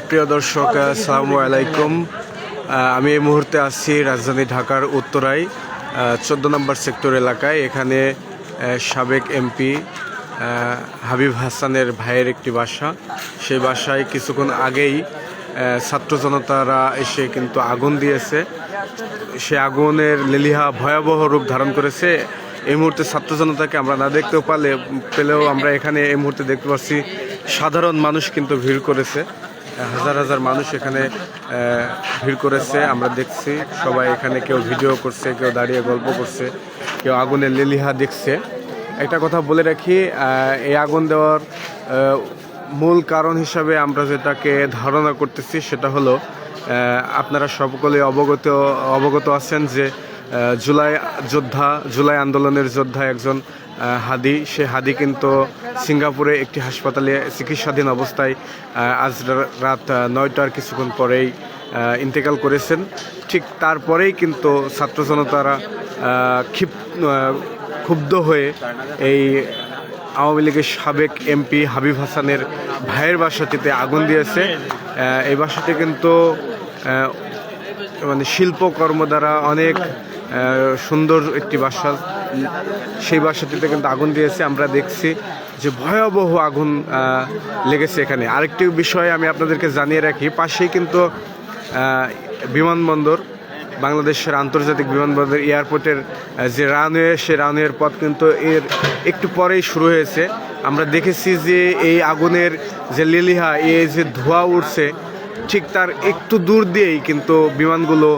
প্রিয় দর্শক, আসসালামু আলাইকুম। আমি এই মুহূর্তে আছি রাজধানী ঢাকার উত্তরায় 14 নম্বর সেক্টর এলাকায়। এখানে সাবেক এমপি হাবিব হাসানের ভাইয়ের একটি বাসা। সেই বাসায় কিছুক্ষণ আগেই ছাত্র জনতারা এসে কিন্তু আগুন দিয়েছে। সে আগুনের লেলিহা ভয়াবহ রূপ ধারণ করেছে। এই মুহূর্তে ছাত্র জনতাকে আমরা না দেখতেও পেলেও আমরা এখানে এই মুহূর্তে দেখতে পাচ্ছি সাধারণ মানুষ কিন্তু ভিড় করেছে। হাজার হাজার মানুষ এখানে ভিড় করেছে। আমরা দেখছি সবাই এখানে, কেউ ভিডিও করছে, কেউ দাঁড়িয়ে গল্প করছে, কেউ আগুনের লেলিহা দেখছে। একটা কথা বলে রাখি, এই আগুন দেওয়ার মূল কারণ হিসাবে আমরা যেটাকে ধারণা করতেছি সেটা হলো, আপনারা সকলে অবগত আছেন যে জুলাই আন্দোলনের যোদ্ধা একজন হাদি, সে হাদি কিন্তু সিঙ্গাপুরে একটি হাসপাতালে চিকিৎসাধীন অবস্থায় আজ রাত 9টার কিছুক্ষণ পরেই ইন্তেকাল করেছেন। ঠিক তারপরেই কিন্তু ছাত্র জনতারা ক্ষুব্ধ হয়ে এই আওয়ামী লীগের সাবেক এমপি হাবিব হাসানের ভাইয়ের বাসাটিতে আগুন দিয়েছে। এই বাসাটি কিন্তু মানে শিল্পকর্ম দ্বারা অনেক সুন্দর একটি বাসা। সেই বাসাটিতে কিন্তু আগুন দিয়েছে। আমরা দেখছি যে ভয়াবহ আগুন লেগেছে এখানে। আরেকটি বিষয় আমি আপনাদেরকে জানিয়ে রাখি, পাশেই কিন্তু বিমানবন্দর, বাংলাদেশের আন্তর্জাতিক বিমানবন্দর এয়ারপোর্টের যে রানওয়ে, সে রানওয়ের পথ কিন্তু এর একটু পরেই শুরু হয়েছে। আমরা দেখেছি যে এই আগুনের যে লেলিহা, এই যে ধোঁয়া উঠছে, ঠিক তার একটু দূর দিয়েই কিন্তু বিমানগুলো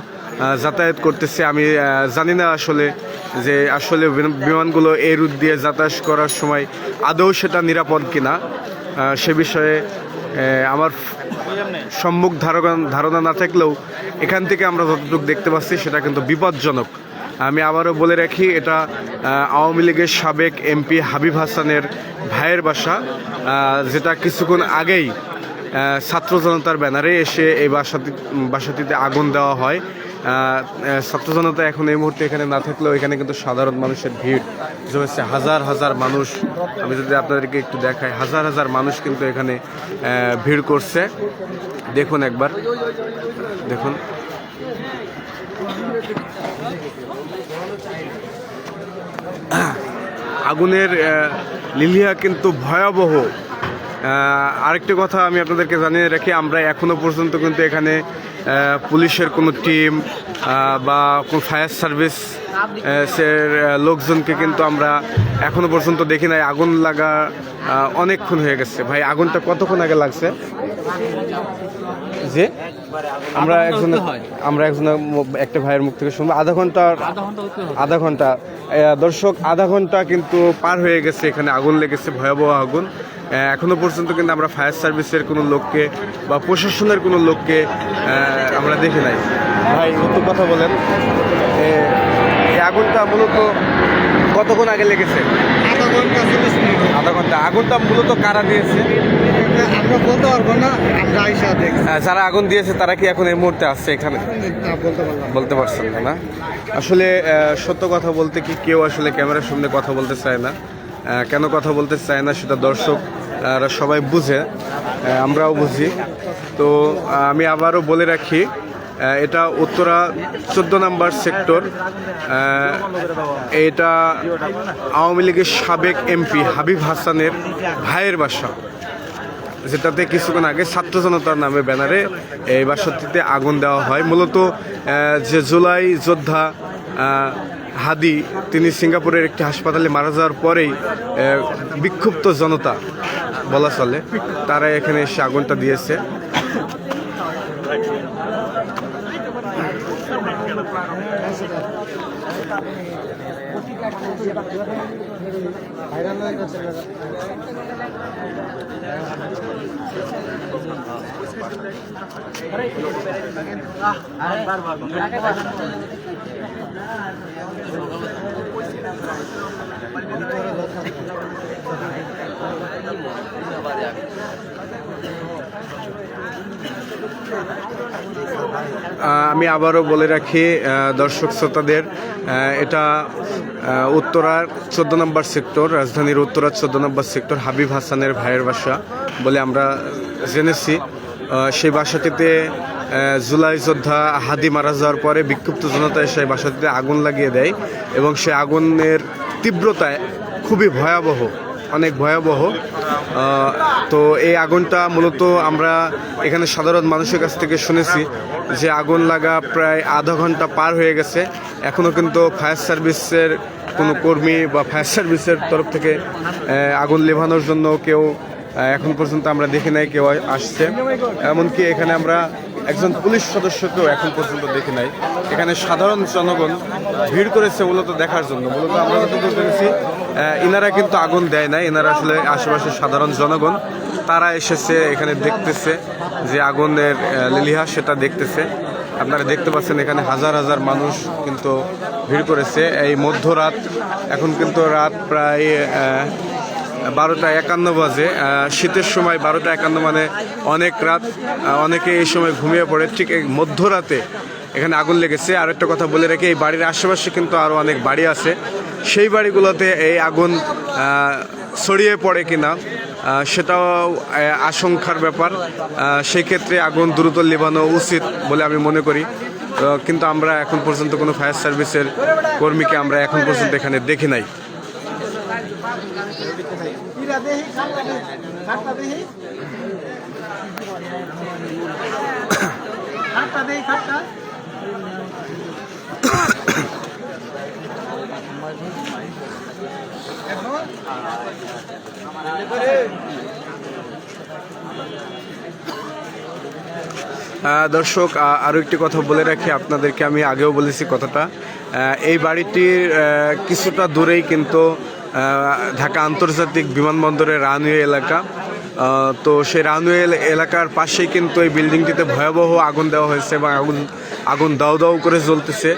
যাতায়াত করতেছে। আমি জানি না আসলে বিমানগুলো এই রুট দিয়ে যাতায়াত করার সময় আদৌ সেটা নিরাপদ কিনা। সে বিষয়ে আমার সম্মুখ ধারণা না থাকলেও এখান থেকে আমরা যতটুকু দেখতে পাচ্ছি সেটা কিন্তু বিপজ্জনক। আমি আবারও বলে রাখি, এটা আওয়ামী লীগের সাবেক এমপি হাবিব হাসানের ভাইয়ের বাসা, যেটা কিছুক্ষণ আগেই ছাত্র জনতার ব্যানারে এসে এই বাসাটিতে আগুন দেওয়া হয়। ছাত্র জনতা এখন এই মুহূর্তে এখানে না থাকলেও এখানে কিন্তু সাধারণ মানুষের ভিড় জমেছে। হাজার হাজার মানুষ, আমি যদি আপনাদেরকে একটু দেখাই, হাজার হাজার মানুষ কিন্তু এখানে ভিড় করছে। দেখুন একবার, দেখুন। আগুনের লিলিহা কিন্তু ভয়াবহ। আরেকটি কথা আমি আপনাদেরকে জানিয়ে রাখি, আমরা এখনো পর্যন্ত কিন্তু এখানে পুলিশের কোনো টিম বা কোনো ফায়ার সার্ভিসের লোকজনকে কিন্তু আমরা এখনো পর্যন্ত দেখি নাই। আগুন লাগা অনেকক্ষণ হয়ে গেছে। ভাই, আগুনটা কতক্ষণ আগে লাগছে? যে আমরা একটা ভাইয়ের মুখ থেকে শুনবো আধা ঘন্টা দর্শক, আধা ঘন্টা কিন্তু পার হয়ে গেছে, এখানে আগুন লেগেছে, ভয়াবহ আগুন। এখনো পর্যন্ত কিন্তু আমরা ফায়ার সার্ভিসের কোনো লোককে বা প্রশাসনের কোনো লোককে আমরা দেখি নাই। ভাই, একটু কথা বলেন, এই আগুনটা মূলত কতক্ষণ আগে লেগেছে? আধা ঘন্টা। আগুনটা মূলত কারা দিয়েছে আমরা বলতে পারবো না, আমরা আইসা দেখছি। যারা আগুন দিয়েছে তারা কি এখন এই মুহূর্তে আসছে এখানে? বলতে পারছেন না। আসলে সত্য কথা বলতে কি, কেউ আসলে ক্যামেরার সামনে কথা বলতে চায় না। কেন কথা বলতে চায় না সেটা দর্শক সবাই বুঝে, আমরাও বুঝি। তো আমি আবারও বলে রাখি, এটা উত্তরা 14 নম্বর সেক্টর। এটা আওয়ামী লীগের সাবেক এমপি হাবিব হাসানের ভাইয়ের বাসা, যেটাতে কিছুক্ষণ আগে ছাত্র জনতার নামে ব্যানারে এই বাসাটিতে আগুন দেওয়া হয়। মূলত যে জুলাই যোদ্ধা হাদি, তিনি সিঙ্গাপুরের একটি হাসপাতালে মারা যাওয়ার পরেই বিক্ষুব্ধ জনতা বলা চলে, তারা এখানে এসে আগুনটা দিয়েছে। আমি আবারও বলে রাখি দর্শক শ্রোতাদের, এটা উত্তরার 14 নম্বর সেক্টর, রাজধানীর উত্তরার 14 নম্বর সেক্টর হাবিব হাসানের ভাইয়ের বাসা। বলে আমরা জেনেছি। সেই বাসাটিতে জুলাই যোদ্ধা হাদি মারা যাওয়ার পরে বিক্ষুব্ধ জনতা সেই বাসাটিতে আগুন লাগিয়ে দেয় এবং সেই আগুনের তীব্রতায় খুবই ভয়াবহ, অনেক ভয়াবহ। তো এই আগুনটা মূলত আমরা এখানে সাধারণ মানুষের কাছ থেকে শুনেছি যে আগুন লাগা প্রায় আধা ঘন্টা পার হয়ে গেছে, এখনও কিন্তু ফায়ার সার্ভিসের কোনো কর্মী বা ফায়ার সার্ভিসের তরফ থেকে আগুন নেভানোর জন্য কেউ এখন পর্যন্ত আমরা দেখি নাই কেউ আসছে। এমনকি এখানে আমরা একজন পুলিশ সদস্যকেও এখন পর্যন্ত দেখি নাই। এখানে সাধারণ জনগণ ভিড় করেছে মূলত দেখার জন্য। মূলত আমরা যতদূর দেখেছি ইনারা কিন্তু আগুন দেয় না, এনারা আসলে আশেপাশের সাধারণ জনগণ, তারা এসেছে এখানে দেখতেছে যে আগুনের লীলিহা সেটা দেখতেছে। আপনারা দেখতে পাচ্ছেন এখানে হাজার হাজার মানুষ কিন্তু ভিড় করেছে। এই মধ্যরাত, এখন কিন্তু রাত প্রায় 12:51 বাজে। শীতের সময় 12:51 মানে অনেক রাত, অনেকে এই সময় ঘুমিয়ে পড়ে। ঠিক এই মধ্যরাতে এখানে আগুন লেগেছে। আর একটা কথা বলে রাখি, এই বাড়ির আশেপাশে কিন্তু আরও অনেক বাড়ি আছে, সেই বাড়িগুলোতে এই আগুন ছড়িয়ে পড়ে কিনা সেটাও আশঙ্কার ব্যাপার। সেই ক্ষেত্রে আগুন দ্রুত নেভানো উচিত বলে আমি মনে করি। কিন্তু আমরা এখন পর্যন্ত কোনো ফায়ার সার্ভিসের কর্মীকে আমরা এখন পর্যন্ত এখানে দেখি নাই। দর্শক, আরও একটি কথা বলে রাখি আপনাদেরকে, আমি আগেও বলেছি কথাটা, এই বাড়িটির কিছুটা দূরেই কিন্তু ঢাকা আন্তর্জাতিক বিমানবন্দরের রানওয়ে এলাকা। তো সেই রানওয়ে এলাকার পাশেই কিন্তু এই বিল্ডিংটিতে ভয়াবহ আগুন দেওয়া হয়েছে এবং আগুন দাউ দাউ করে জ্বলতেছে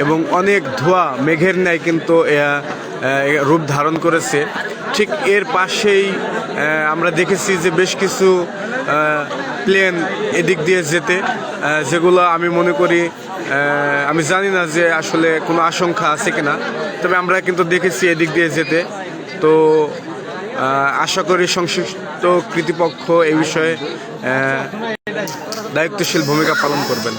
এবং অনেক ধোঁয়া মেঘের ন্যায় কিন্তু রূপ ধারণ করেছে। ঠিক এর পাশেই আমরা দেখেছি যে বেশ কিছু প্লেন এদিক দিয়ে যেতে, যেগুলো আমি মনে করি, আমি জানি না যে আসলে কোনো আশঙ্কা আছে কিনা, তবে আমরা কিন্তু দেখেছি এদিক দিয়ে যেতে। তো আশা করি সংশ্লিষ্ট কর্তৃপক্ষ এই বিষয়ে দায়িত্বশীল ভূমিকা পালন করবেন।